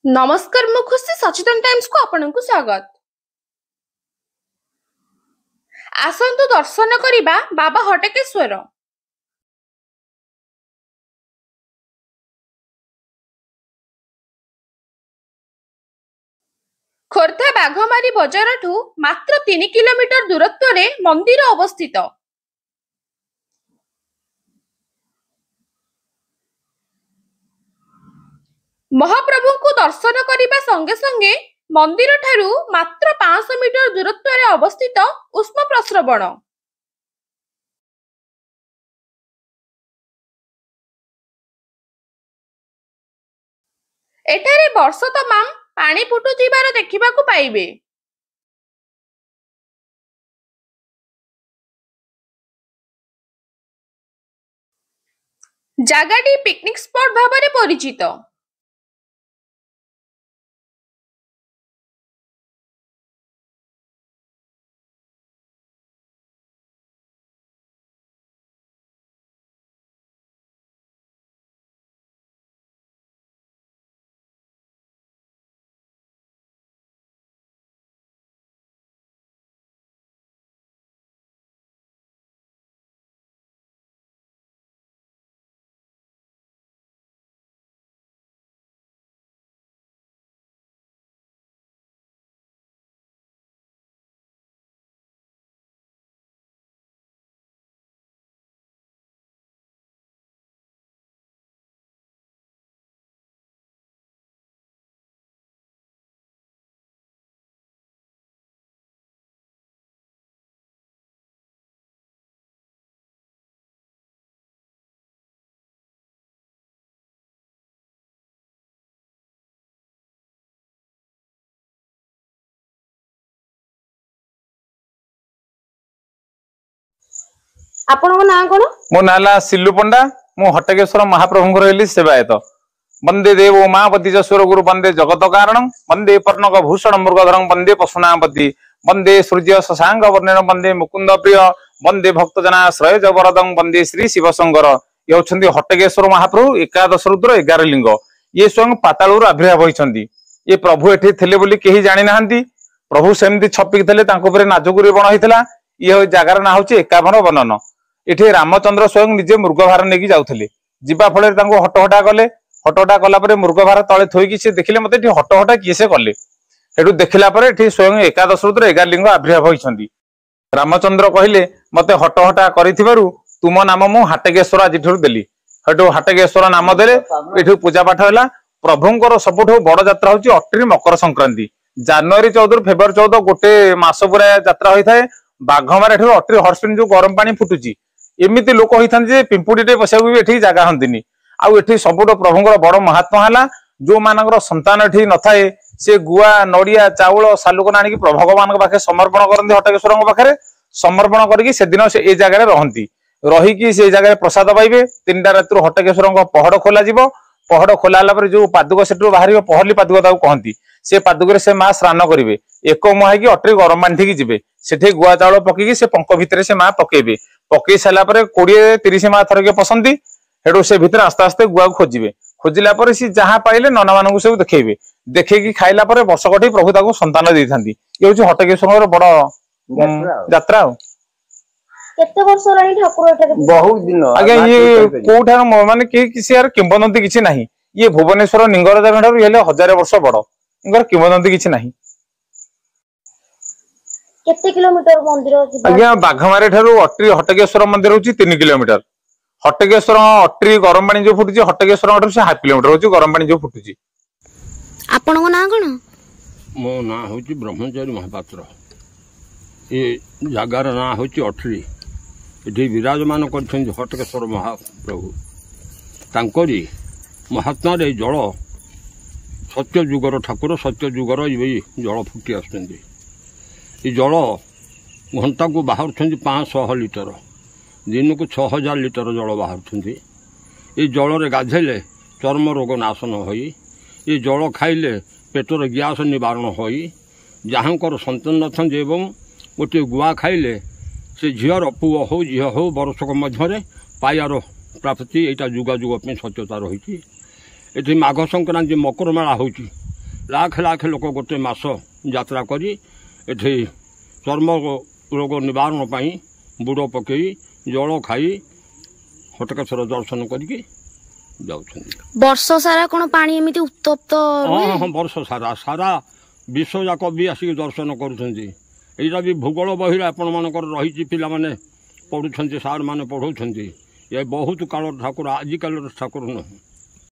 नमस्कार मु खुशी सचेतन टाइम्स को आपनकु स्वागत। आसंतु दर्शन करिबा बाबा हटकेश्वर। खोर्धा बाघमारी बजारठू मात्र 3 किलोमीटर दूरत्व रे मंदिर अवस्थित। महाप्रभु को दर्शन करिबा संगे संगे मंदिर ठारू मात्र 500 मीटर दूरत्व रे अवस्थित उष्म प्रस्रवण। एठारे वर्ष तमाम पानी फुटुथिबार देखिबाकू पाइबे। जागाटी पिकनिक स्पॉट भाबरे परिचित। आपन ना कोन मो नाला सिल्लू पंडा मु हटकेश्वर महाप्रभु रही सेवायत वंदे देव उमापति जसुर गुरु वंदे जगत कारण वंदे पर्णक भूषण मृगधरं वंदे पशुनापति वंदे सूर्य शशांक वर्णन वंदे मुकुंद प्रिय वंदे भक्तजनाश्रय जबरदं वंदे श्री शिवशंकर। ये होछंती हटकेश्वर महाप्रभु एकादश रुद्र 11 लिंग। ये स्वयं पातालूर आविर्भाव होइछंती। ये प्रभु एठी थिले बोली केही जानि नाहंती। प्रभु सेमती छपिक थिले तांको परे नाजगुरी बण होइथिला। ये जगार ना होछि 51 बनन। एठी रामचंद्र स्वयं निजे मृगभार नेकी जाउथिले। जिबा फळे तांको हटहटा गले। हटहटा कला परे मृगभार तळे थोइकी से देखिले मते एठी हटहटा किसे कले। हेडु देखिला परे एठी स्वयं एकादश रुद्र 11 लिंग आविर्भाव होइछंती। रामचंद्र कहिले मते हटहटा करिथिबारु तुम नाम मु हटकेश्वर आजिठुर देली। हेडु हटकेश्वर नाम देले। एठु पूजा पाठ होला। प्रभुंकर सबठो बड़ यात्रा होछि अट्री मकर संक्रांति। जनवरी 14 फेब्रुआरी 14 गोटे मास पुरा यात्रा होई थाए। बाघमार एठु अट्री हर्सपिन जो गरम पानी फुटुची एमिति लोक होइथान जे पिंपुडीटे बसियाकू भी एठी जागा हंतिनी। आउ एठी सबुठ प्रभुंकर बड़ महात्मा हला जो मानकर संतान एठी न थाए से गुआ नड़िया चाउल सालुकन आनिकी भगवान पाखे समर्पण करती। हटकेश्वर पाखे समर्पण करके से दिन से ए जगह रहंती। रहीकी से जगह प्रसाद पाइबे। 3टा रात्रु हटकेश्वर पहड़ खोला जिवो। पहड़ खोला परे जो पादुक सेठू बाहर पहली पादुक ताकू कहती। से पादुक से माँ स्नान करेंगे। एक मुहाई की अट्री गरम पानी ठीक जी से गुआ चाउल पकईकी से पंख भितर से माँ पकेबे। पकई सारा 20-30 माँ थरके पसंदी। हेडू से भितर आस्ते आस्ते गुआ खोजे। खोजिला पर सी जहाँ पाइले नना मानू सब देखेबे। देखी खाइला पर वर्षकटी प्रभु ताकू संतान देई थांती। ये होछि हटकेश्वर बड़ यात्रा। केते वर्ष रानी ठाकुर एठारे बहुत दिन आगे ये कोठा माने के किसी यार किंवदंती किछि नाही। ये भुवनेश्वर निंगराज ठाकुर हेले 1000 वर्ष बड़। इनकर किंवदंती किछि नाही। केते किलोमीटर मंदिर अछि? आज्ञा बाघमारे ठारू अट्री हटकेश्वर मंदिर होछि 3 किलोमीटर। हटकेश्वर अट्री गरम पानी जो फुटुछि हटकेश्वर ठारू से 1/2 किलोमीटर होछि गरम पानी जो फुटुछि। आपन को ना कोन? मो ना होछि ब्रह्मचारी महापात्र। ये जगार ना होछि अट्री। एठी विराजमान करछन हटकेश्वर महाप्रभु। तांकरी महात्मा रे जल सत्य जुगर ठाकुर सत्य जुगर ये जल फुटी आसुछन्ती। ये जल घंटा को बाहर 500 लिटर दिन को 6000 लिटर जल बाहर। ये जल रे गाधेले चर्म रोग नाशन होई। ये जल खाइले पेटर गैस निवारण होई। जहाँकर संतान नथन एवं गोटे गुआ खाइले से झीर पुओ हो झी हो वर्षक मध्य पायार प्राप्ति यहाँ जुगा जुग सत्यता रही। ये माघ संक्रांति मकर मेला हो लाख लाख लोक गोटे मास यात्रा करी एठी चर्म रोग निवारण पाई बुड़ पकई जल खाई हटकेश्वर दर्शन करके जाउछन्ति। वर्ष सारा कौन पानी एमती उत्तप्त हाँ हाँ वर्ष सारा सारा विश्व जाक भी आसिक दर्शन करुछन्ति। एटा भी भूगोल बही आपण मानकर रही पिला माने पढ़ुछन्ति सार माने पढ़ाउछन्ति। ये बहुत काल ठाकुर आजिकाल ठाकुर नुह